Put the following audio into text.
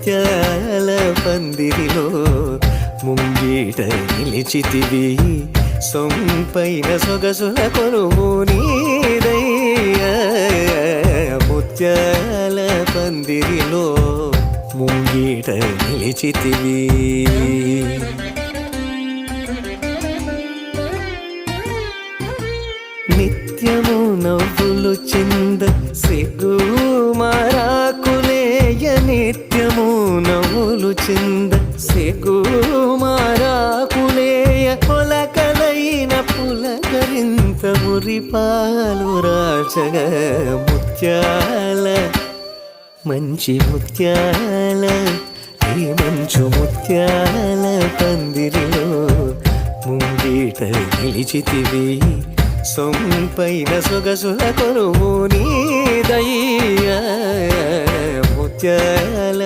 ముత్యాల పందిరిలో ముంగిట నిలిచితివి సొంపైన సొగసుల కొలువు నీదయ్యా ముత్యాల పందిరిలో ముంగిట నిలిచితివి నిత్యము నవ్వులు చింద సిగ్గు మారాకులేయ నిత్యము నవ్వులు చింద సిగ్గు మారాకులేయ పొలకలైన పులకరింత మురిపాలు రాచగ ముత్యాల మంచి ముత్యాల ఈ మంచు ముత్యాల పందిరిలో ముంగిట నిలిచితివి సొంపైన సొగసుల కొలువు నీదయ్యా ముత్యాల